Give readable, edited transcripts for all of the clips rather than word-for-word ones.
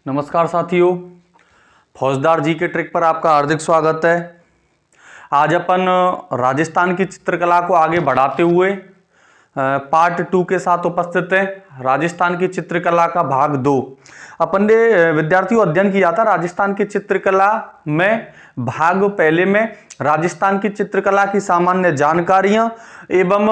नमस्कार साथियों, फौजदार जी के ट्रिक पर आपका हार्दिक स्वागत है। आज अपन राजस्थान की चित्रकला को आगे बढ़ाते हुए पार्ट 2 के साथ उपस्थित हैं। राजस्थान की चित्रकला का भाग 2 अपन ने विद्यार्थियों अध्ययन किया था। राजस्थान की चित्रकला में भाग पहले में राजस्थान की चित्रकला की सामान्य जानकारियां एवं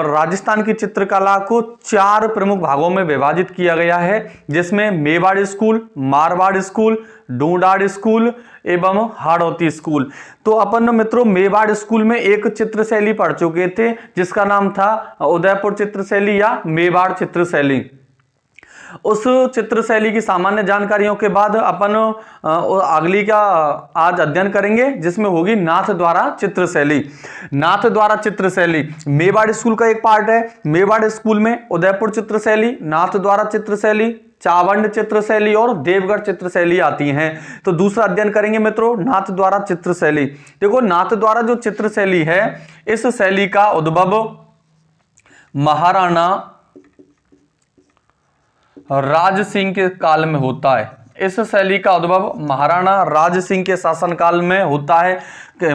राजस्थान की चित्रकला को 4 प्रमुख भागों में विभाजित किया गया है, जिसमें Mewar school, Marwar school, Dhundhar school एवं हाड़ौती स्कूल। तो अपन मित्रों मेवाड़ स्कूल में एक चित्र शैली पढ़ चुके थे जिसका नाम था उदयपुर चित्र शैली या मेवाड़ चित्र शैली। उस चित्र शैली की सामान्य जानकारियों के बाद अपन अगली का आज अध्ययन करेंगे, जिसमें होगी नाथ द्वारा चित्र शैली। नाथ द्वारा चित्र शैली मेवाड़ स्कूल का एक पार्ट है। मेवाड़ स्कूल में उदयपुर चित्र शैली, नाथ द्वारा चित्र शैली, चावंड चित्र शैली और देवगढ़ चित्र शैली आती हैं। तो दूसरा अध्ययन करेंगे मित्रों नाथ द्वारा चित्र शैली। देखो नाथ द्वारा जो चित्र शैली है, इस शैली का उद्भव महाराणा राज सिंह के काल में होता है। इस शैली का उद्भव महाराणा राज सिंह के शासनकाल में होता है।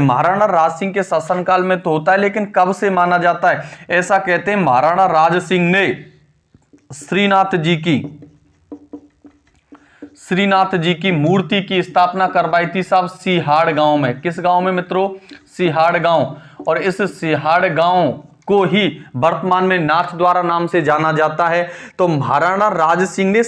महाराणा राज सिंह के शासनकाल में तो होता है, लेकिन कब से माना जाता है? ऐसा कहते हैं महाराणा राज सिंह ने श्रीनाथ जी की मूर्ति की स्थापना करवाई थी साहब सिहाड़ गांव में। किस गांव में मित्रों? सिहाड़ गांव। और इस सिहाड़ गांव को ही वर्तमान में नाथ द्वारा नाम से जाना जाता है। तो महाराणा राज सिंह ने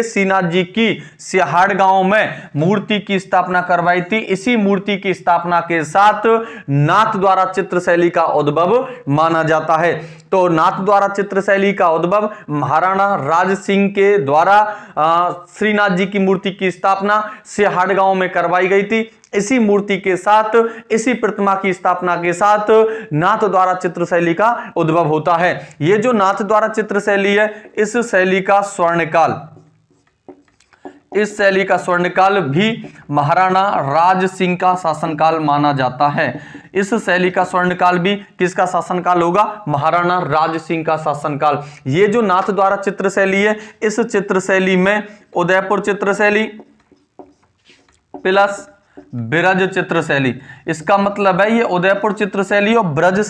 श्रीनाथ जी की सिहाड़ गांव में मूर्ति की स्थापना करवाई थी। इसी मूर्ति की स्थापना के साथ नाथ द्वारा चित्र शैली का उद्भव माना जाता है। तो नाथ द्वारा चित्र शैली का उद्भव महाराणा राज सिंह के द्वारा श्रीनाथ जी की मूर्ति की स्थापना सिहाड़ गांव में करवाई गई थी। इसी मूर्ति के साथ, इसी प्रतिमा की स्थापना के साथ नाथ द्वारा चित्र शैली का उद्भव होता है। यह जो नाथ द्वारा चित्र शैली है, इस शैली का स्वर्णकाल भी महाराणा राज सिंह का शासनकाल माना जाता है। इस शैली का स्वर्णकाल भी किसका शासनकाल होगा? महाराणा राज सिंह का शासनकाल। ये जो नाथ द्वारा चित्र शैली है, इस चित्र शैली में उदयपुर चित्र शैली प्लस ब्रज चित्र शैली, इसका मतलब है ये उदयपुर चित्र शैली और ब्रज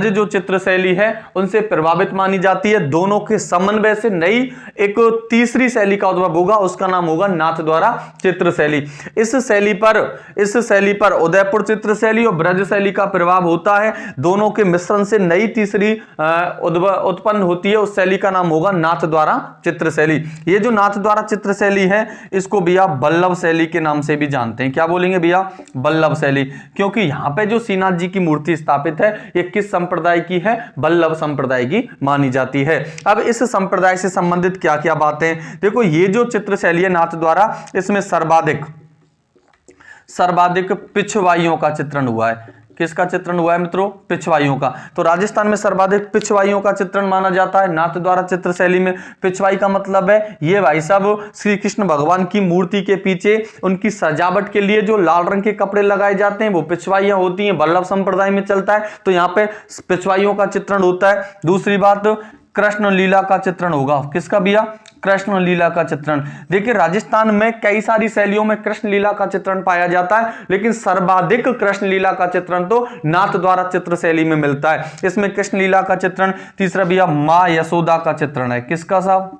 जो चित्र शैली है उनसे प्रभावित मानी जाती है। दोनों के समन्वय से नई एक तीसरी शैली का उद्भव होगा, उसका नाम होगा नाथ द्वारा चित्र शैली। इस शैली पर उदयपुर चित्र शैली और ब्रज शैली का प्रभाव होता है। दोनों के मिश्रण से नई तीसरी उत्पन्न होती है, उस शैली का नाम होगा नाथ द्वारा चित्र शैली। ये जो नाथ द्वारा चित्र शैली है, इसको भैया वल्लभ शैली के नाम से भी जानते हैं। क्या बोलेंगे भैया? वल्लभ शैली। क्योंकि यहां पे जो श्रीनाथ जी की मूर्ति स्थापित है, ये किस संप्रदाय की है? वल्लभ संप्रदाय की मानी जाती है। अब इस संप्रदाय से संबंधित क्या क्या बातें? देखो ये जो चित्र शैली है नाथ द्वारा, इसमें सर्वाधिक पिछवाइयों का चित्रण हुआ है। किसका चित्रण हुआ है मित्रों? पिछवाइयों का। तो राजस्थान में सर्वाधिक पिछवाइयों का चित्रण माना जाता है नाथ द्वारा चित्र शैली में। पिछवाई का मतलब है ये भाई साहब श्री कृष्ण भगवान की मूर्ति के पीछे उनकी सजावट के लिए जो लाल रंग के कपड़े लगाए जाते हैं, वो पिछवाइयां होती हैं। वल्लभ संप्रदाय में चलता है, तो यहाँ पे पिछवाइयों का चित्रण होता है। दूसरी बात, कृष्ण लीला का चित्रण होगा। किसका भैया? कृष्ण लीला का चित्रण। देखिए राजस्थान में कई सारी शैलियों में कृष्ण लीला का चित्रण पाया जाता है, लेकिन सर्वाधिक कृष्ण लीला का चित्रण तो नाथ द्वारा चित्र शैली में मिलता है। इसमें कृष्ण लीला का चित्रण। तीसरा भैया मां यशोदा का चित्रण है। किसका साहब?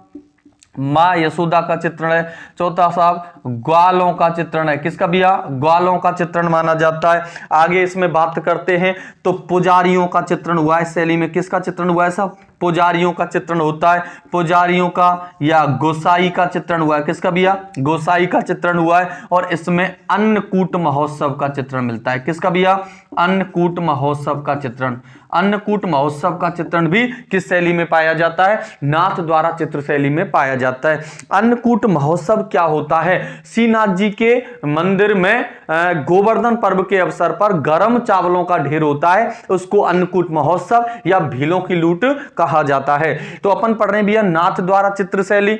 मां यशोदा का चित्रण है। चौथा साहब ग्वालों का चित्रण है। किसका भैया? ग्वालों का चित्रण माना जाता है। आगे इसमें बात करते हैं तो पुजारियों का चित्रण हुआ है शैली में। किसका चित्रण हुआ है साहब? पुजारियों का चित्रण होता है। पुजारियों का या गोसाई का चित्रण हुआ है। किसका भैया? गोसाई का चित्रण हुआ है। और इसमें अन्नकूट महोत्सव का चित्रण मिलता है। किसका भैया? अन्नकूट महोत्सव का चित्रण। अन्नकूट महोत्सव का चित्रण भी किस शैली में पाया जाता है? नाथ द्वारा चित्र शैली में पाया जाता है। अन्नकूट महोत्सव क्या होता है? श्रीनाथ जी के मंदिर में गोवर्धन पर्व के अवसर पर गर्म चावलों का ढेर होता है, उसको अन्नकूट महोत्सव या भीलों की लूट कहा जाता है। तो अपन पढ़ रहे हैं भैया नाथ द्वारा चित्र शैली।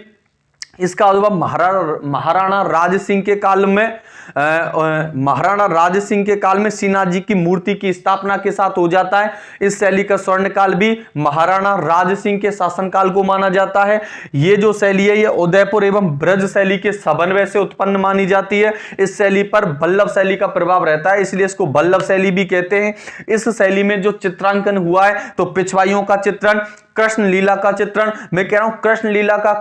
इसका उद्भव महाराणा राज सिंह के काल में महाराणा राज सिंह के काल में श्रीनाथ जी की मूर्ति की स्थापना के साथ हो जाता है। इस शैली का स्वर्ण काल भी महाराणा राज सिंह के शासनकाल को माना जाता है। ये जो शैली है ये उदयपुर एवं ब्रज शैली के समन्वय से उत्पन्न मानी जाती है। इस शैली पर बल्लभ शैली का प्रभाव रहता है, इसलिए इसको बल्लभ शैली भी कहते हैं। इस शैली में जो चित्रांकन हुआ है तो पिछवाइयों का चित्रण, कृष्ण लीला का चित्रण, मैं कह रहा हूं कृष्ण लीला का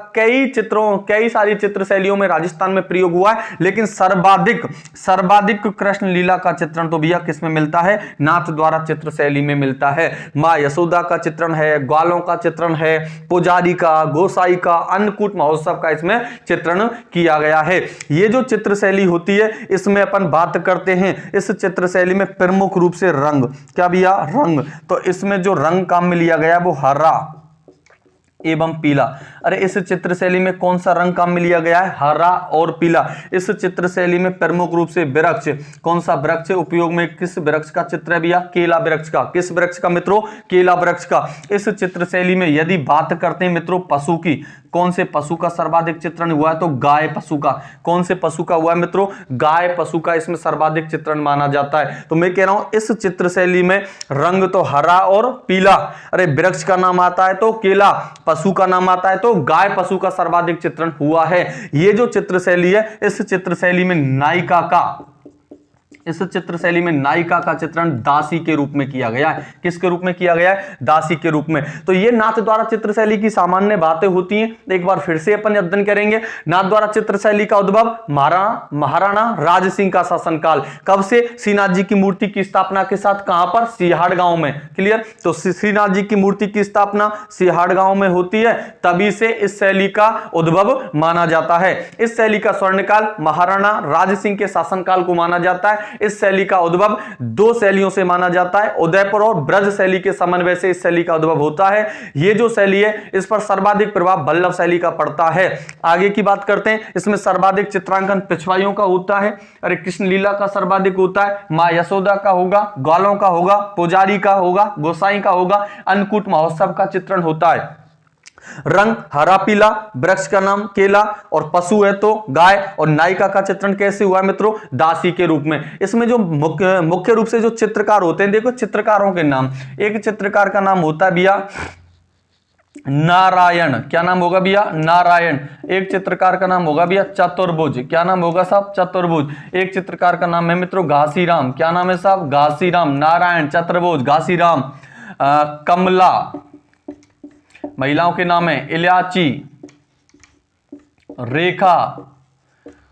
कई सारी चित्र शैलियों में राजस्थान में प्रयोग हुआ है, लेकिन सर्वाधिक कृष्ण लीला का चित्रण तो भैया किसमें मिलता है? नाथ द्वारा चित्र शैली में मिलता है। मां यशोदा का चित्रण है, ग्वालों का चित्रण है, पुजारी का, गोसाई का, अन्नकूट महोत्सव का इसमें चित्रण किया गया है। ये जो चित्र शैली होती है इसमें अपन बात करते हैं, इस चित्र शैली में प्रमुख रूप से रंग, क्या भैया? रंग। तो इसमें जो रंग काम में लिया गया वो हरा एवं पीला। अरे इस चित्र शैली में कौन सा रंग काम में लिया गया है? हरा और पीला। इस चित्र शैली में प्रमुख रूप से वृक्ष, कौन सा वृक्ष उपयोग में? किस वृक्ष का चित्र है भैया? केला वृक्ष का। किस वृक्ष का मित्रों? केला वृक्ष का। इस चित्र शैली में यदि बात करते हैं मित्रों पशु की, कौन से पशु का सर्वाधिक चित्रण हुआ है? तो गाय पशु का। कौन से पशु का हुआ है मित्रों? गाय पशु का इसमें सर्वाधिक चित्रण माना जाता है। तो मैं कह रहा हूं इस चित्र शैली में रंग तो हरा और पीला। अरे वृक्ष का नाम आता है तो केला, पशु का नाम आता है तो गाय पशु का सर्वाधिक चित्रण हुआ है। ये जो चित्र शैली है इस चित्र शैली में इस चित्र शैली में नायिका का चित्रण दासी के रूप में किया गया है। किसके रूप में किया गया है? दासी के रूप में। तो ये नाथ द्वारा चित्र शैली की सामान्य बातें होती हैं। एक बार फिर से अपन अध्ययन करेंगे। नाथ द्वारा चित्र शैली का उद्भव महाराणा राज सिंह का शासनकाल। कब से? श्रीनाथ जी की मूर्ति की स्थापना के साथ। कहां पर? सिहाड़ गांव में। क्लियर? तो श्रीनाथ जी की मूर्ति की स्थापना सिहाड़ गांव में होती है, तभी से इस शैली का उद्भव माना जाता है। इस शैली का स्वर्णकाल महाराणा राज सिंह के शासनकाल को माना जाता है। इस शैली का उद्भव दो शैलियों से माना जाता है, उदयपुर और ब्रज शैली के समन्वय से इस शैली का उद्भव होता है। ये जो शैली है इस पर सर्वाधिक प्रभाव बल्लभ शैली का पड़ता है। आगे की बात करते हैं। इसमें सर्वाधिक चित्रांकन पिछवाइयों का होता है। अरे कृष्ण लीला का सर्वाधिक होता है, मां यशोदा का होगा, ग्वालों का होगा, पुजारी का होगा, गोसाई का होगा, अन्नकूट महोत्सव का चित्रण होता है। रंग हरा पीला, वृक्ष का नाम केला और पशु है तो गाय, और नायिका का चित्रण कैसे हुआ है मित्रों? दासी के रूप में। इसमें जो मुख्य रूप से जो चित्रकार होते हैं, देखो चित्रकारों के नाम। एक चित्रकार का नाम होता है भैया नारायण। क्या नाम होगा भैया? नारायण। एक चित्रकार का नाम होगा भैया चतुर्भुज। क्या नाम होगा साहब? चतुर्भुज। एक चित्रकार का नाम है मित्रों घासीराम। क्या नाम है साहब? घासीराम। नारायण, चतुर्भुज, घासीराम। कमला, महिलाओं के नाम है इल्याची, रेखा,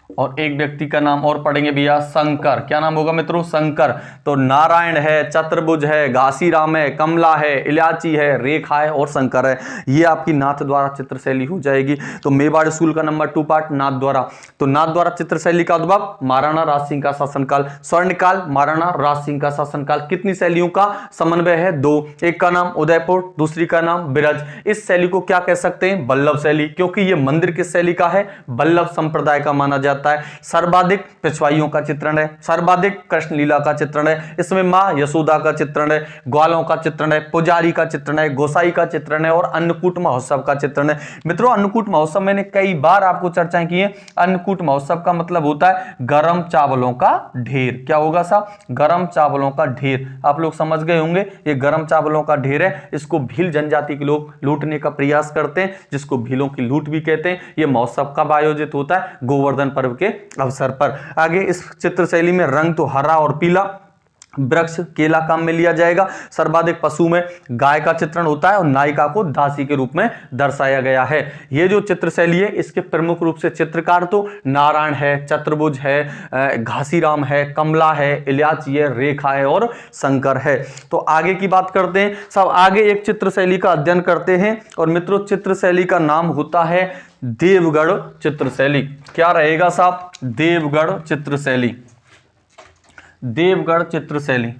और एक व्यक्ति का नाम और पढ़ेंगे भैया शंकर। क्या नाम होगा मित्रों? शंकर। तो नारायण है, चतुर्भुज है, घासीराम है, कमला है, इल्याची है, रेखा है और शंकर है। ये आपकी नाथ द्वारा चित्र शैली हो जाएगी। तो मेवाड़ स्कूल का नंबर 2 पार्ट नाथ द्वारा। तो नाथ द्वारा चित्र शैली का उद्भव महाराणा राज सिंह का शासनकाल। स्वर्णकाल महाराणा राज सिंह का शासनकाल। कितनी शैलियों का समन्वय है? 2। एक का नाम उदयपुर, दूसरी का नाम ब्रज। इस शैली को क्या कह सकते हैं? बल्लभ शैली, क्योंकि ये मंदिर किस शैली का है? बल्लभ संप्रदाय का माना जाता है। सर्वाधिक पिछवाइयों का चित्रण है, सर्वाधिक कृष्ण लीला का चित्रण है, इसमें मां यशोदा का चित्रण है, ग्वालों का चित्रण है, पुजारी का चित्रण है, गोसाई का चित्रण है और अन्नकूट महोत्सव का चित्रण है। मित्रों अन्नकूट महोत्सव मैंने कई बार आपको चर्चाएं की है। अन्नकूट महोत्सव का मतलब होता है गरम चावलों का ढेर। क्या होगा साहब? गरम चावलों का ढेर। आप लोग समझ गए होंगे ये गरम चावलों का ढेर है। इसको भील जनजाति के लोग लूटने का प्रयास करते हैं, जिसको भीलों की लूट भी कहते हैं। यह महोत्सव कब आयोजित होता है? गोवर्धन पर्व के अवसर पर। आगे इस चित्र शैली में रंग तो हरा और पीला, वृक्ष केला काम में लिया जाएगा। सर्वाधिक पशु में गाय का चित्रण होता है और नायिका को दासी के रूप में दर्शाया गया है। ये जो चित्र शैली है इसके प्रमुख रूप से चित्रकार तो नारायण है, चतुर्भुज है, घासीराम है, कमला है, इल्याची है, रेखा है और शंकर है। तो आगे की बात करते हैं। सब आगे एक चित्र शैली का अध्ययन करते हैं और मित्रों चित्र शैली का नाम होता है देवगढ़ चित्र शैली। क्या रहेगा साहब? देवगढ़ चित्र शैली। देवगढ़ चित्र शैली।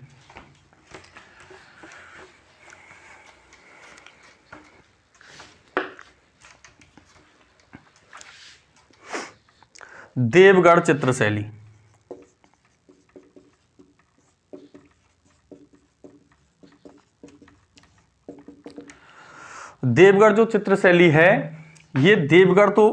देवगढ़ चित्र शैली। देवगढ़ जो चित्र शैली है ये देवगढ़ तो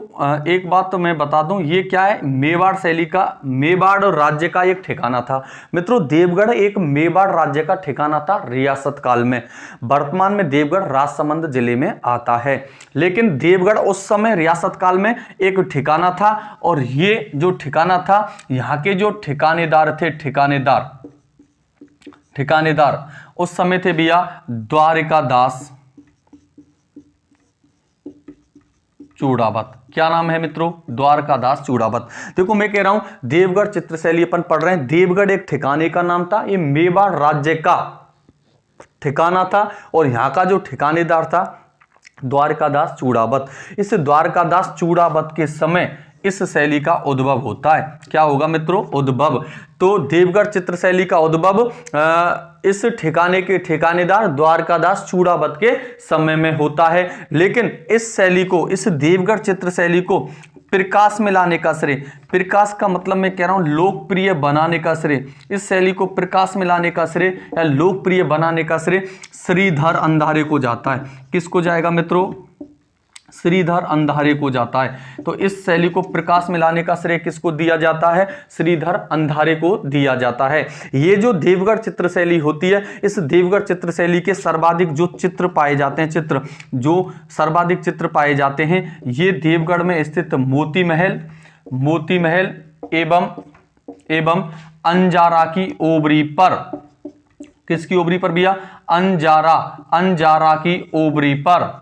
एक बात तो मैं बता दूं, ये क्या है, मेवाड़ शैली का, मेवाड़ राज्य का एक ठिकाना था मित्रों। देवगढ़ एक मेवाड़ राज्य का ठिकाना था रियासत काल में। वर्तमान में देवगढ़ राजसमंद जिले में आता है, लेकिन देवगढ़ उस समय रियासत काल में एक ठिकाना था। और ये जो ठिकाना था, यहाँ के जो ठिकानेदार थे, ठिकानेदार उस समय थे भैया द्वारिकादास चूड़ावत। क्या नाम है मित्रों? द्वारकादास चूड़ावत। देखो मैं कह रहा हूं देवगढ़ चित्रशैली अपन पढ़ रहे हैं, देवगढ़ एक ठिकाने का नाम था, ये मेवाड़ राज्य का ठिकाना था और यहां का जो ठिकानेदार था द्वारकादास चूड़ावत। इस द्वारकादास चूड़ावत के समय इस शैली का उद्भव होता है। क्या होगा मित्रों? उद्भव। तो देवगढ़ चित्रशैली का उद्भव इस ठिकाने के ठिकानेदार द्वारकादास चूड़ावत के समय में होता है। लेकिन इस शैली को, इस देवगढ़ चित्रशैली को प्रकाश में लाने का श्रेय, प्रकाश का मतलब मैं कह रहा हूं लोकप्रिय बनाने का श्रेय, इस शैली को प्रकाश में लाने का श्रेय या लोकप्रिय बनाने का श्रेय श्रीधर अंधारे को जाता है। किसको जाएगा मित्रों? श्रीधर अंधारे को जाता है। तो इस शैली को प्रकाश में लाने का श्रेय किसको दिया जाता है? श्रीधर अंधारे को दिया जाता है। ये जो देवगढ़ चित्रशैली होती है, इस देवगढ़ चित्रशैली के सर्वाधिक जो चित्र पाए जाते हैं, जो सर्वाधिक चित्र पाए जाते हैं, ये देवगढ़ में स्थित मोती महल एवं अंजारा की ओबरी पर। किसकी ओबरी पर भैया? अंजारा की ओबरी पर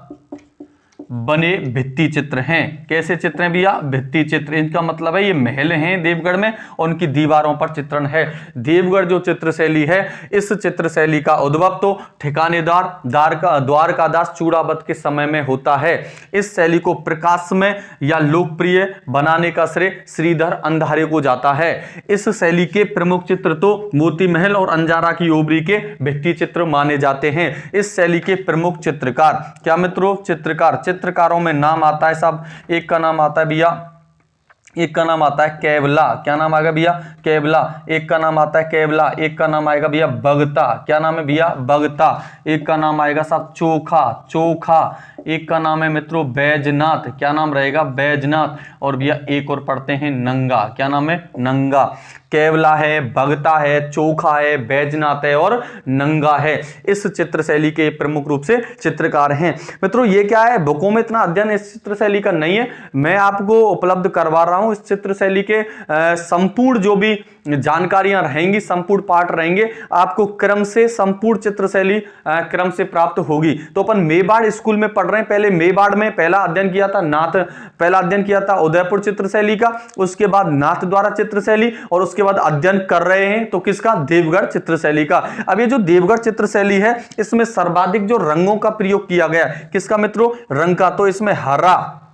बने भित्ति चित्र हैं। कैसे चित्र हैं भैया? भित्ति चित्र। इनका मतलब है ये महल हैं देवगढ़ में और उनकी दीवारों पर चित्रण है। देवगढ़ जो चित्रशैली है, इस चित्रशैली का उद्भव तो ठिकानेदार द्वारकादास चूड़ावत के समय में होता है। इस शैली को प्रकाश में या लोकप्रिय बनाने का श्रेय श्रीधर अंधारे को जाता है। इस शैली के प्रमुख चित्र तो मोती महल और अंजारा की ओबरी के भित्ति चित्र माने जाते हैं। इस शैली के प्रमुख चित्रकार, क्या मित्रों? चित्रकारों में नाम आता है साहब, एक का नाम आता है भैया, एक का नाम आता है केवला। क्या नाम आएगा भैया? केवला। एक का नाम आता है केवला, एक का नाम आएगा भैया बगता। क्या नाम है भैया? बगता। एक का नाम आएगा साहब चोखा। एक का नाम है मित्रों बैजनाथ। क्या नाम रहेगा? बैजनाथ। और भैया एक और पढ़ते हैं नंगा। क्या नाम है? नंगा। केवला है, भगता है, चोखा है, बैजनाथ है और नंगा है। इस चित्रशैली के प्रमुख रूप से चित्रकार हैं। मित्रों ये क्या है, बुकों में इतना अध्ययन इस चित्रशैली का नहीं है, मैं आपको उपलब्ध करवा रहा हूं। इस चित्रशैली के संपूर्ण जो भी जानकारियां रहेंगी, संपूर्ण पाठ रहेंगे, आपको क्रम से संपूर्ण चित्रशैली क्रम से प्राप्त होगी। तो अपन मेवाड़ स्कूल में पढ़ रहे हैं, पहले मेवाड़ में पहला अध्ययन किया था उदयपुर चित्रशैली का, उसके बाद नाथ द्वारा चित्रशैली और उसके बाद अध्ययन कर रहे हैं तो किसका? देवगढ़ चित्रशैली का। अब ये जो देवगढ़ चित्रशैली है, इसमें सर्वाधिक जो रंगों का प्रयोग किया गया है, किसका मित्रों? रंग का। तो इसमें हरा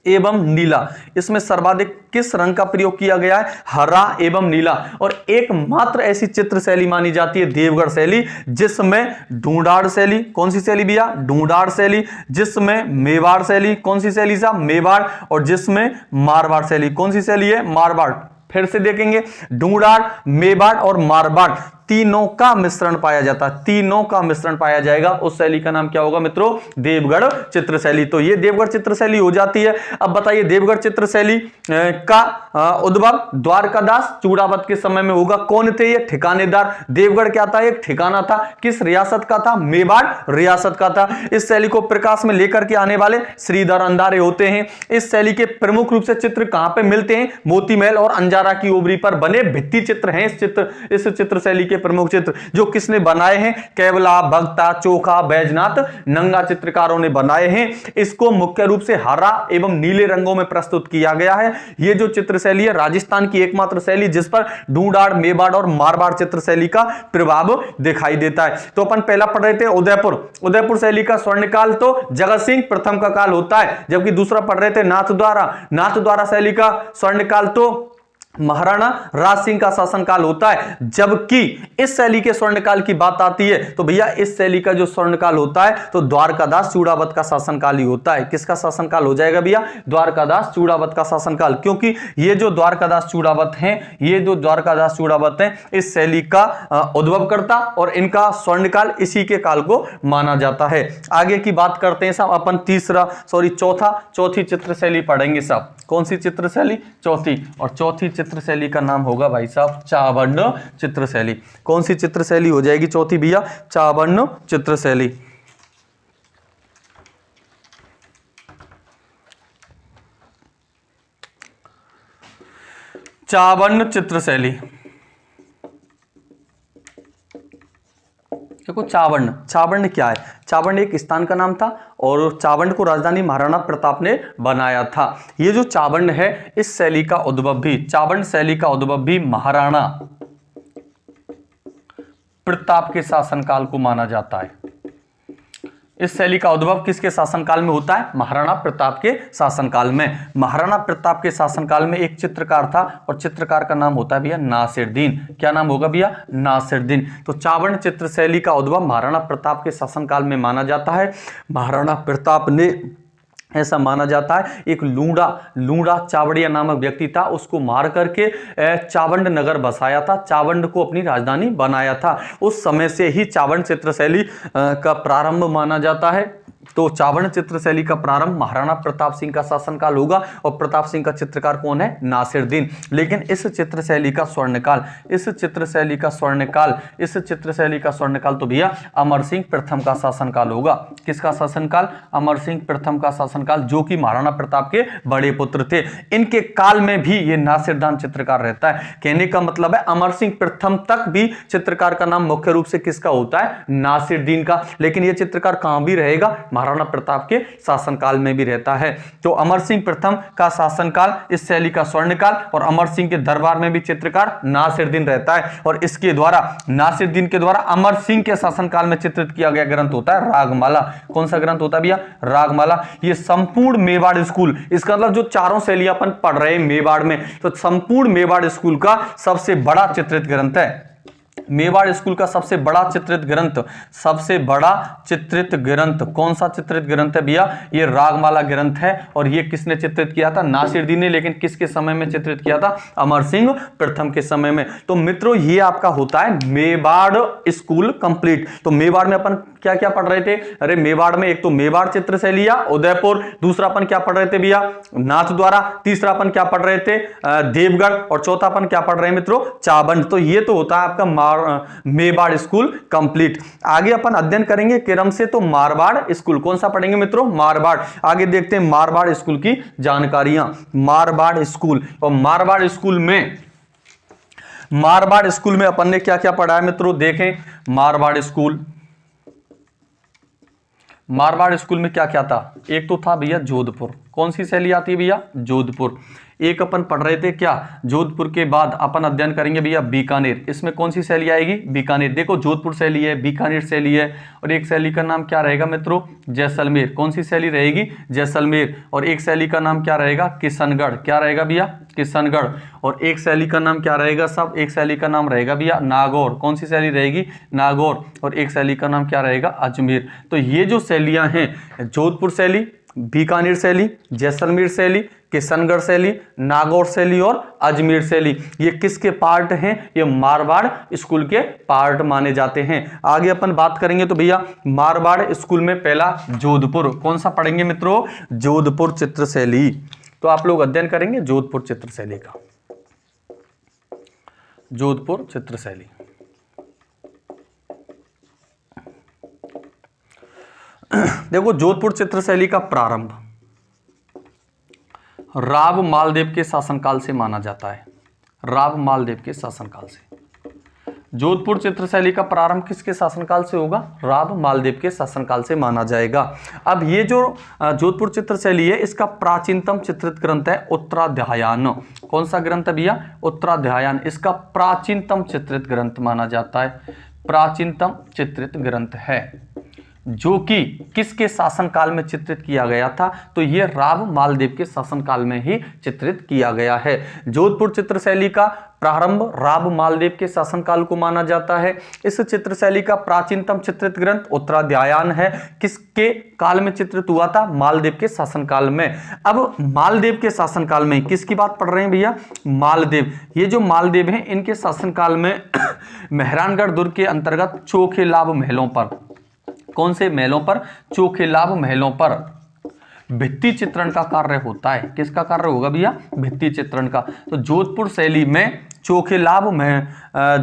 एवं नीला, इसमें सर्वाधिक किस रंग का प्रयोग किया गया है? हरा एवं नीला। और एकमात्र ऐसी चित्रशैली मानी जाती है देवगढ़ शैली जिसमें ढूंढाड़ शैली, कौन सी शैली भैया? ढूंढाड़ शैली। जिसमें मेवाड़ शैली, कौन सी शैली साहब? मेवाड़। और जिसमें मारवाड़ शैली, कौन सी शैली है? मारवाड़। फिर से देखेंगे, ढूंढाड़, मेवाड़ और मारवाड़ तीनों का मिश्रण पाया जाता है, तीनों का मिश्रण पाया जाएगा। उस शैली का नाम क्या होगा मित्रों? देवगढ़ चित्रशैली। तो ये देवगढ़ चित्रशैली हो जाती है। अब बताइए देवगढ़ चित्रशैली का उद्भव द्वारकादास चूड़ावत के समय में होगा। कौन थे ये? ठिकानेदार। देवगढ़ क्या था? एक ठिकाना था। किस रियासत का था? मेवाड़ रियासत का था। इस शैली को प्रकाश में लेकर के आने वाले श्रीधर अंधारे होते हैं। इस शैली के प्रमुख रूप से चित्र कहां पे मिलते हैं? मोती महल और अंजारा की ओबरी पर बने भित्ति चित्र हैं। इस चित्रशैली के प्रमुख चित्र जो किसने बनाए हैं? केवला, भगता, चोखा, बैजनाथ, नंगा चित्रकारों ने बनाए हैं। इसको मुख्य रूप से हरा एवं नीले रंगों में प्रस्तुत किया गया है। यह जो चित्रशैली है राजस्थान की एकमात्र शैली जिस पर ढूंढाड़, मेवाड़ और मारवाड़ चित्रशैली का प्रभाव दिखाई देता है। तो अपन पहला पढ़ रहे थे उदयपुर शैली का स्वर्णकाल तो जगत सिंह प्रथम का काल होता है, जबकि दूसरा पढ़ रहे थे नाथ द्वारा शैली का स्वर्णकाल तो महाराणा राज सिंह का शासनकाल होता है। जबकि इस शैली के स्वर्णकाल की बात आती है तो भैया इस शैली का जो स्वर्णकाल होता है तो द्वारकादास चूड़ावत का शासनकाल ही होता है। किसका शासनकाल हो जाएगा भैया? द्वारकादास चूड़ावत का शासनकाल। क्योंकि ये जो द्वारकादास चूड़ावत हैं, ये जो द्वारकादास चूड़ावत हैं, इस शैली का उद्भवकर्ता और इनका स्वर्णकाल इसी के काल को माना जाता है। आगे की बात करते हैं साहब, अपन चौथी चित्रशैली पढ़ेंगे साहब। कौन सी चित्रशैली? चौथी। और चौथी चित्रशैली का नाम होगा भाई साहब चावर्ण चित्रशैली। कौन सी चित्रशैली हो जाएगी चौथी भैया? चावर्ण चित्रशैली। चावर्ण चित्रशैली। देखो चावर्ण क्या है? चावर्ण एक स्थान का नाम था और चावर्ण को राजधानी महाराणा प्रताप ने बनाया था। ये जो चावर्ण है, इस शैली का उद्भव भी, चावर्ण शैली का उद्भव भी महाराणा प्रताप के शासनकाल को माना जाता है। इस शैली का उद्भव किसके शासनकाल में होता है? महाराणा प्रताप के शासनकाल में। महाराणा प्रताप के शासनकाल में एक चित्रकार था और चित्रकार का नाम होता है भैया नासिरुद्दीन। क्या नाम होगा भैया? नासिरुद्दीन। तो चावर्ण चित्रशैली का उद्भव महाराणा प्रताप के शासनकाल में माना जाता है। महाराणा प्रताप ने, ऐसा माना जाता है, एक लूड़ा चावड़िया नामक व्यक्ति था, उसको मार करके चावंड नगर बसाया था, चावंड को अपनी राजधानी बनाया था। उस समय से ही चावंड चित्रशैली का प्रारंभ माना जाता है। तो चावर्ण चित्रशैली का प्रारंभ महाराणा प्रताप सिंह का शासनकाल होगा और प्रताप सिंह का चित्रकार कौन है? नासिरुद्दीन। लेकिन इस चित्रशैली का स्वर्णकाल तो भैया अमर सिंह प्रथम का शासनकाल होगा। किसका शासनकाल? अमर सिंह प्रथम का शासनकाल, जो कि महाराणा प्रताप के बड़े पुत्र थे। इनके काल में भी ये नासिरुद्दीन चित्रकार रहता है। कहने का मतलब है अमर सिंह प्रथम तक भी चित्रकार का नाम मुख्य रूप से किसका होता है? नासिरुद्दीन का। लेकिन ये चित्रकार कहां भी रहेगा? महाराणा प्रताप के शासनकाल में भी रहता है। तो अमर सिंह प्रथम का शासनकाल इस शैली का स्वर्णकाल, और अमर सिंह के दरबार में भी चित्रकार नासिरुद्दीन रहता है। और इसके द्वारा, नासिरुद्दीन के द्वारा अमर सिंह के शासनकाल में चित्रित किया गया ग्रंथ होता है रागमाला। कौन सा ग्रंथ होता है भैया? रागमाला। ये संपूर्ण मेवाड़ स्कूल, इसका मतलब जो चारों शैलियां अपन पढ़ रहे हैं मेवाड़ में, तो संपूर्ण मेवाड़ स्कूल का सबसे बड़ा चित्रित ग्रंथ है। मेवाड़ स्कूल का सबसे बड़ा चित्रित ग्रंथ कौन सा चित्रित ग्रंथ है भैया? ये रागमाला ग्रंथ है। और ये किसने चित्रित किया था? नासिरुद्दीन ने। लेकिन किसके समय में चित्रित किया था? अमर सिंह प्रथम के समय में। तो मित्रों, ये आपका होता है मेवाड़ स्कूल कंप्लीट। तो मेवाड़ में अपन क्या क्या पढ़ रहे थे? अरे मेवाड़ में एक तो मेवाड़ चित्रशैली उदयपुर, दूसरा अपन क्या पढ़ रहे थे भैया? नाथ द्वारा, तीसरा अपन क्या पढ़ रहे थे? देवगढ़, और चौथा अपन क्या पढ़ रहे हैं मित्रों? चावंड। तो ये तो होता है आपका मेवाड़ स्कूल कंप्लीट। आगे अपन अध्ययन करेंगे क्रम से, तो मारवाड़ स्कूल। कौन सा पढ़ेंगे मित्रों? मारवाड़। आगे देखते हैं मारवाड़ स्कूल की जानकारियां। मारवाड़ स्कूल, और मारवाड़ स्कूल में अपन ने क्या क्या पढ़ा है मित्रों? देखें, मारवाड़ स्कूल में क्या क्या था? एक तो था भैया जोधपुर। कौन सी शैली आती है भैया? जोधपुर। एक अपन पढ़ रहे थे क्या? जोधपुर के बाद अपन अध्ययन करेंगे भैया बीकानेर। इसमें कौन सी शैली आएगी? बीकानेर। देखो, जोधपुर शैली है, बीकानेर शैली है, और एक शैली का नाम क्या रहेगा मित्रों? जैसलमेर। कौन सी शैली रहेगी? जैसलमेर। और एक शैली का नाम क्या रहेगा? किशनगढ़। क्या रहेगा भैया? किशनगढ़। और एक शैली का नाम क्या रहेगा सब? एक शैली का नाम रहेगा भैया नागौर। कौन सी शैली रहेगी? नागौर। और एक शैली का नाम क्या रहेगा? अजमेर। तो ये जो शैलियां हैं, जोधपुर शैली, बीकानेर शैली, जैसलमेर शैली, किशनगढ़ शैली, नागौर शैली और अजमेर शैली, ये किसके पार्ट हैं? ये मारवाड़ स्कूल के पार्ट माने जाते हैं। आगे अपन बात करेंगे तो भैया मारवाड़ स्कूल में पहला जोधपुर। कौन सा पढ़ेंगे मित्रों? जोधपुर चित्रशैली। तो आप लोग अध्ययन करेंगे जोधपुर चित्रशैली का। जोधपुर चित्रशैली। देखो, जोधपुर चित्रशैली का प्रारंभ राव मालदेव के शासनकाल से माना जाता है। राव मालदेव के शासनकाल से। जोधपुर चित्रशैली का प्रारंभ किसके शासनकाल से होगा? राव मालदेव के शासनकाल से माना जाएगा। अब ये जो जोधपुर चित्रशैली है, इसका प्राचीनतम चित्रित ग्रंथ है उत्तराध्यायन। कौन सा ग्रंथ है भैया? उत्तराध्यायन। इसका प्राचीनतम चित्रित ग्रंथ माना जाता है। प्राचीनतम चित्रित ग्रंथ है जो कि किसके शासनकाल में चित्रित किया गया था, तो यह राव मालदेव के शासनकाल में ही चित्रित किया गया है। जोधपुर चित्र शैली का प्रारंभ राव मालदेव के शासनकाल को माना जाता है। इस चित्र शैली का प्राचीनतम चित्रित ग्रंथ उत्तराध्यायन है। किसके काल में चित्रित हुआ था? मालदेव के शासनकाल में। अब मालदेव के शासनकाल में किसकी बात पढ़ रहे हैं भैया? मालदेव। ये जो मालदेव हैं इनके शासनकाल में मेहरानगढ़ दुर्ग के अंतर्गत चोखेलाभ महलों पर, कौन से महलों पर? चोखेलाभ महलों पर भित्ति चित्रण का कार्य होता है। किसका कार्य होगा भैया? भित्ति चित्रण का। तो जोधपुर शैली में चोखेलाभ में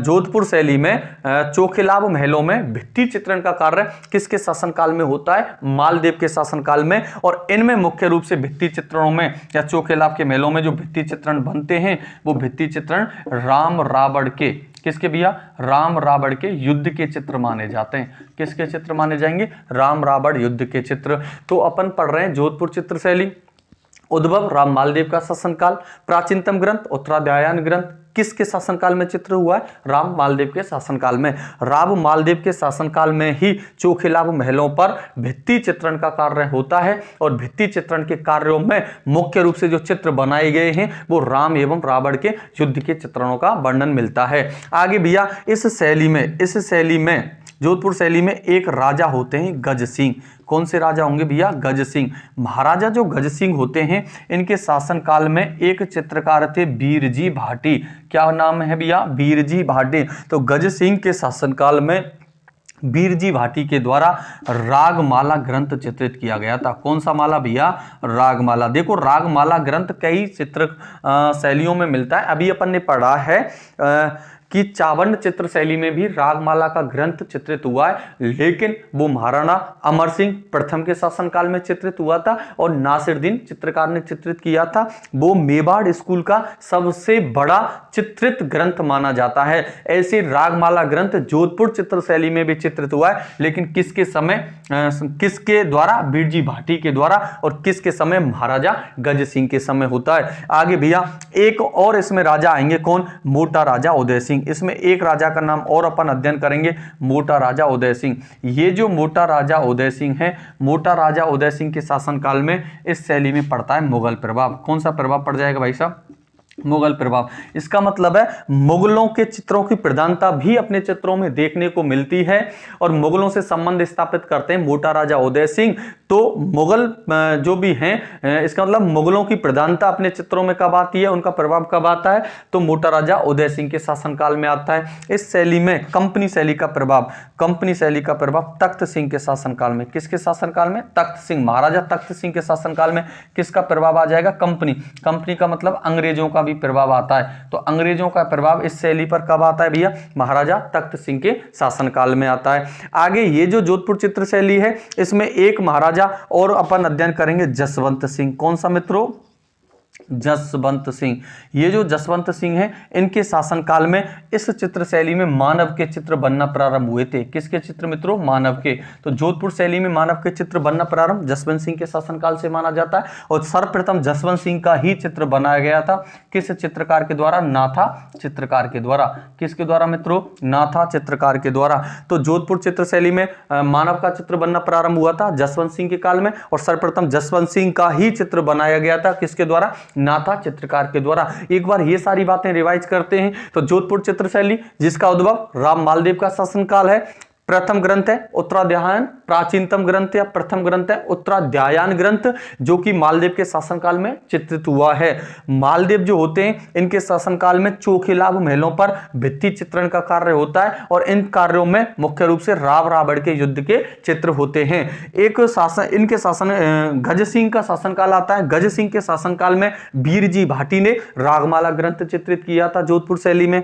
जोधपुर शैली में चोखेलाभ महलों में भित्ति चित्रण का कार्य किसके शासनकाल में होता है? मालदेव के शासनकाल में। और इनमें मुख्य रूप से भित्ति चित्रणों में या चोखेलाभ के महलों में जो भित्ति चित्रण बनते हैं वो भित्ति चित्रण राम रावण के, किसके भैया? राम रावण के युद्ध के चित्र माने जाते हैं। किसके चित्र माने जाएंगे? राम रावण युद्ध के चित्र। तो अपन पढ़ रहे हैं जोधपुर चित्र शैली। उद्भव राम मालदेव का शासनकाल। प्राचीनतम ग्रंथ उत्तराध्यायन ग्रंथ किसके शासनकाल में चित्र हुआ है? राम मालदेव के शासनकाल में। राव मालदेव के शासनकाल में ही चोखेलाभ महलों पर भित्ति चित्रण का कार्य होता है। और भित्ति चित्रण के कार्यों में मुख्य रूप से जो चित्र बनाए गए हैं वो राम एवं रावण के युद्ध के चित्रणों का वर्णन मिलता है। आगे भैया इस शैली में जोधपुर शैली में एक राजा होते हैं गज सिंह। कौन से राजा होंगे भैया? गज सिंह। महाराजा जो गज सिंह होते हैं इनके शासनकाल में एक चित्रकार थे बीरजी भाटी। क्या नाम है भैया? बीरजी भाटी। तो गज सिंह के शासनकाल में बीरजी भाटी के द्वारा रागमाला ग्रंथ चित्रित किया गया था। कौन सा माला भैया? रागमाला। देखो रागमाला ग्रंथ कई चित्र शैलियों में मिलता है। अभी अपन ने पढ़ा है कि चावंड चित्र शैली में भी रागमाला का ग्रंथ चित्रित हुआ है, लेकिन वो महाराणा अमर सिंह प्रथम के शासनकाल में चित्रित हुआ था और नासिरुद्दीन चित्रकार ने चित्रित किया था। वो मेवाड़ स्कूल का सबसे बड़ा चित्रित ग्रंथ माना जाता है। ऐसे रागमाला ग्रंथ जोधपुर चित्र शैली में भी चित्रित हुआ है, लेकिन किसके समय, किसके द्वारा? बीरजी भाटी के द्वारा। और किसके समय? महाराजा गज सिंह के समय होता है। आगे भैया एक और इसमें राजा आएंगे, कौन? मोटा राजा उदय सिंह। इसमें एक राजा का नाम और अपन अध्ययन करेंगे, मोटा राजा उदय सिंह। ये जो मोटा राजा उदय सिंह है, मोटा राजा उदय सिंह के शासनकाल में इस शैली में पड़ता है मुगल प्रभाव। कौन सा प्रभाव पड़ जाएगा भाई साहब? मुगल प्रभाव। इसका मतलब है मुगलों के चित्रों की प्रधानता भी अपने चित्रों में देखने को मिलती है और मुगलों से संबंध स्थापित करते हैं मोटा राजा उदय सिंह। तो मुगल जो भी हैं, इसका मतलब मुगलों की प्रधानता अपने चित्रों में कब आती है, उनका प्रभाव कब आता है? तो मोटा राजा उदय सिंह के शासनकाल में आता है। इस शैली में कंपनी शैली का प्रभाव तख्त सिंह के शासनकाल में। किसके शासनकाल में? तख्त सिंह। महाराजा तख्त सिंह के शासनकाल में किसका प्रभाव आ जाएगा? कंपनी का मतलब अंग्रेजों का भी प्रभाव आता है। तो अंग्रेजों का प्रभाव इस शैली पर कब आता है भैया? महाराजा तख्त सिंह के शासनकाल में आता है। आगे ये जो जोधपुर चित्र शैली है इसमें एक महाराजा और अपन अध्ययन करेंगे जसवंत सिंह। कौन सा मित्रों? जसवंत सिंह। ये जो जसवंत सिंह हैं इनके शासनकाल में इस चित्र शैली में मानव के चित्र बनना प्रारंभ हुए थे। किसके चित्र मित्रों? मानव के। तो जोधपुर शैली में मानव के चित्र बनना प्रारंभ जसवंत सिंह के शासनकाल से माना जाता है और सर्वप्रथम जसवंत सिंह का ही चित्र बनाया गया था। किस चित्रकार के द्वारा? नाथा चित्रकार के द्वारा। किसके द्वारा मित्रों? नाथा चित्रकार के द्वारा। तो जोधपुर चित्र शैली में मानव का चित्र बनना प्रारंभ हुआ था जसवंत सिंह के काल में और सर्वप्रथम जसवंत सिंह का ही चित्र बनाया गया था। किसके द्वारा? नाथा चित्रकार के द्वारा। एक बार ये सारी बातें रिवाइज करते हैं। तो जोधपुर चित्र शैली जिसका उद्भव राम मालदेव का शासनकाल है, प्रथम ग्रंथ है उत्तराध्यायन, प्राचीनतम ग्रंथ या प्रथम ग्रंथ है उत्तराध्यायन ग्रंथ, जो कि मालदेव के शासनकाल में चित्रित हुआ है। मालदेव जो होते हैं इनके शासनकाल में चोखेलाभ महलों पर भित्ति चित्रण का कार्य होता है और इन कार्यों में मुख्य रूप से राव रावण के युद्ध के चित्र होते हैं। एक शासन इनके शासन गज सिंह का शासनकाल आता है। गज सिंह के शासनकाल में बीरजी भाटी ने रागमाला ग्रंथ चित्रित किया था जोधपुर शैली में।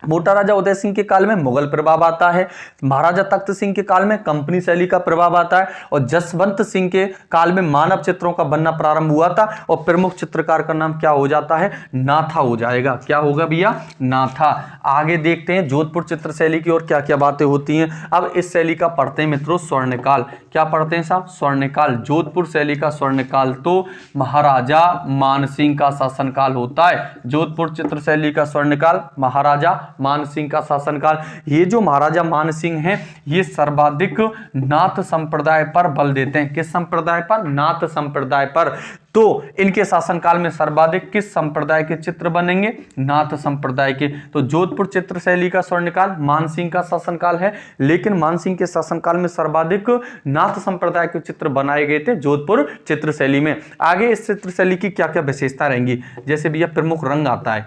मोटा राजा उदय सिंह के काल में मुगल प्रभाव आता है। महाराजा तख्त सिंह के काल में कंपनी शैली का प्रभाव आता है और जसवंत सिंह के काल में मानव चित्रों का बनना प्रारंभ हुआ था और प्रमुख चित्रकार का नाम क्या हो जाता है? नाथा हो जाएगा। क्या होगा भैया? नाथा। आगे देखते हैं जोधपुर चित्र शैली की और क्या क्या बातें होती हैं। अब इस शैली का पढ़ते हैं मित्रों स्वर्णकाल। क्या पढ़ते हैं साहब? स्वर्णकाल। जोधपुर शैली का स्वर्णकाल तो महाराजा मानसिंह का शासनकाल होता है। जोधपुर चित्र शैली का स्वर्णकाल महाराजा मान सिंह का शासनकाल। ये जो महाराजा मान सिंह हैं ये सर्वाधिक नाथ संप्रदाय पर बल देते हैं। किस संप्रदाय पर? नाथ संप्रदाय पर। तो इनके शासनकाल में सर्वाधिक किस संप्रदाय के चित्र बनेंगे? नाथ संप्रदाय के। तो जोधपुर चित्र शैली का स्वर्णकाल मान सिंह का शासनकाल है, लेकिन मान सिंह के शासनकाल में सर्वाधिक नाथ संप्रदाय के चित्र बनाए गए थे जोधपुर चित्र शैली में। आगे इस चित्र शैली की क्या क्या विशेषता रहेंगी? जैसे भैया प्रमुख रंग आता है,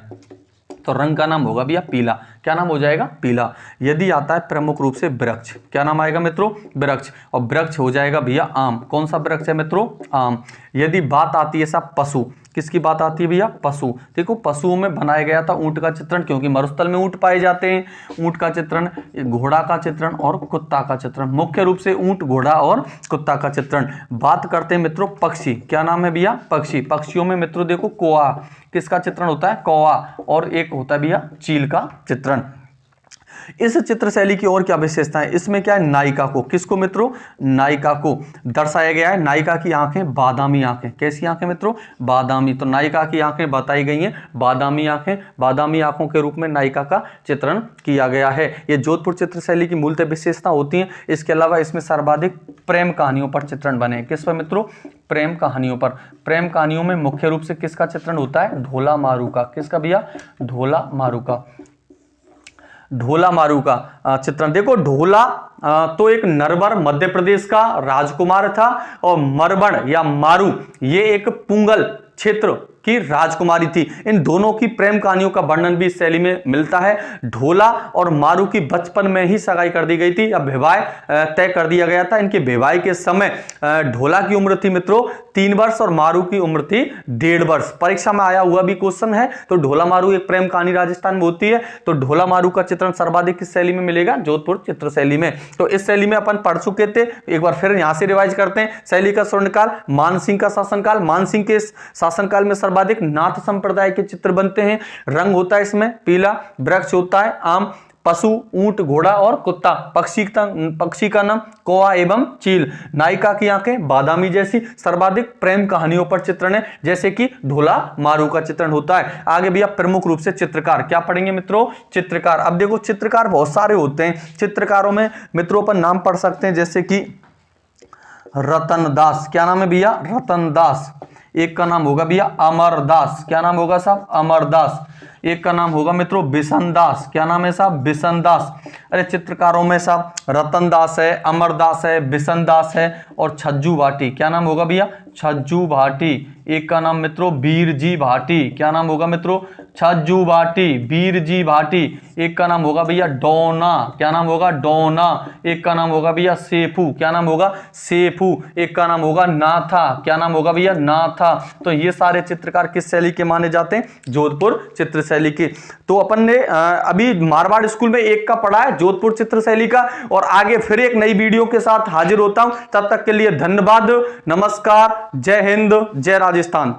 तो रंग का नाम होगा भैया पीला। क्या नाम हो जाएगा? पीला। यदि आता है प्रमुख रूप से वृक्ष, क्या नाम आएगा मित्रों? वृक्ष। और वृक्ष हो जाएगा भैया आम। कौन सा वृक्ष है मित्रों? आम। यदि बात आती है साहब पशु, किसकी बात आती है भैया? पशु। देखो पशुओं में बनाया गया था ऊंट का चित्रण, क्योंकि मरुस्थल में ऊंट पाए जाते हैं। ऊंट का चित्रण, घोड़ा का चित्रण और कुत्ता का चित्रण, मुख्य रूप से ऊंट, घोड़ा और कुत्ता का चित्रण। बात करते हैं मित्रों पक्षी, क्या नाम है भैया? पक्षी। पक्षियों में मित्रों देखो कौआ, किसका चित्रण होता है? कौआ। और एक होता है भैया चील का चित्रण। इस चित्र शैली की और क्या विशेषता है? इसमें क्या है? नायिका को, किसको मित्रों? नायिका को दर्शाया गया है। नायिका की आंखें बादामी आंखें। कैसी आंखें मित्रों? बादामी। तो नायिका की आंखें बताई गई हैं बादामी आंखें। बादामी आंखों के रूप में नायिका का चित्रण किया गया है। ये जोधपुर चित्र शैली की मूलतः विशेषता होती है। इसके अलावा इसमें सर्वाधिक प्रेम कहानियों पर चित्रण बने। किस पर मित्रों? प्रेम कहानियों पर। प्रेम कहानियों में मुख्य रूप से किसका चित्रण होता है? ढोला मारू का। किसका भैया? ढोला मारू का। ढोला मारू का चित्रण। देखो ढोला तो एक नरवर मध्य प्रदेश का राजकुमार था, और मरबण या मारू ये एक पुंगल क्षेत्र की राजकुमारी थी। इन दोनों की प्रेम कहानियों का वर्णन भी इस शैली में मिलता है। ढोला और मारू की बचपन में ही सगाई कर दी गई थी, या विवाह तय कर दिया गया था। इनके विवाह के समय ढोला की उम्र थी मित्रों 3 वर्ष और मारू की उम्र थी 1.5 वर्ष। परीक्षा में आया हुआ भी क्वेश्चन है। तो ढोला मारू एक प्रेम कहानी राजस्थान में होती है। तो ढोला मारू का चित्रण सर्वाधिक किस शैली में मिलेगा? जोधपुर चित्र शैली में। तो इस शैली में अपन पढ़ चुके थे, एक बार फिर यहां से रिवाइज करते हैं। शैली का स्वर्णकाल मान सिंह का शासनकाल। मान सिंह के शासनकाल में सर्वाधिक नाथ संप्रदाय के चित्र बनते हैं। रंग होता है इसमें पीला, वृक्ष होता है आम, पशु ऊंट, घोड़ा और कुत्ता, पक्षी का नाम कौआ एवं चील, नायिका की आंखें बादामी जैसी, सर्वाधिक प्रेम कहानियों पर चित्रण है जैसे कि ढोला मारू का चित्रण होता है। आगे भी आप प्रमुख रूप से चित्रकार, क्या पढ़ेंगे मित्रों? चित्रकार। अब देखो चित्रकार बहुत सारे होते हैं। चित्रकारों में मित्रों पर नाम पढ़ सकते हैं जैसे कि रतन दास। क्या नाम है भैया? रतन दास। एक का नाम होगा भैया अमरदास। क्या नाम होगा साहब? अमरदास। एक का नाम होगा मित्रों बिशन दास। क्या नाम है साहब? बिशन दास। अरे चित्रकारों में साहब रतन दास है, अमरदास है, बिशन दास है और छज्जू भाटी। क्या नाम होगा भैया? छज्जू भाटी। एक का नाम मित्रों बीरजी भाटी। क्या नाम होगा मित्रों? छज्जू भाटी, बीरजी भाटी। एक का नाम होगा भैया डोना। क्या नाम होगा? डोना। एक का नाम होगा भैया सेफू। क्या नाम होगा? सेफू। एक का नाम होगा नाथा। क्या नाम होगा भैया? नाथा। तो ये सारे चित्रकार किस शैली के माने जाते हैं? जोधपुर चित्र शैली के। तो अपन ने अभी मारवाड़ स्कूल में एक का पढ़ा है जोधपुर चित्र शैली का, और आगे फिर एक नई वीडियो के साथ हाजिर होता हूं। तब तक के लिए धन्यवाद, नमस्कार, जय हिंद, जय राजस्थान।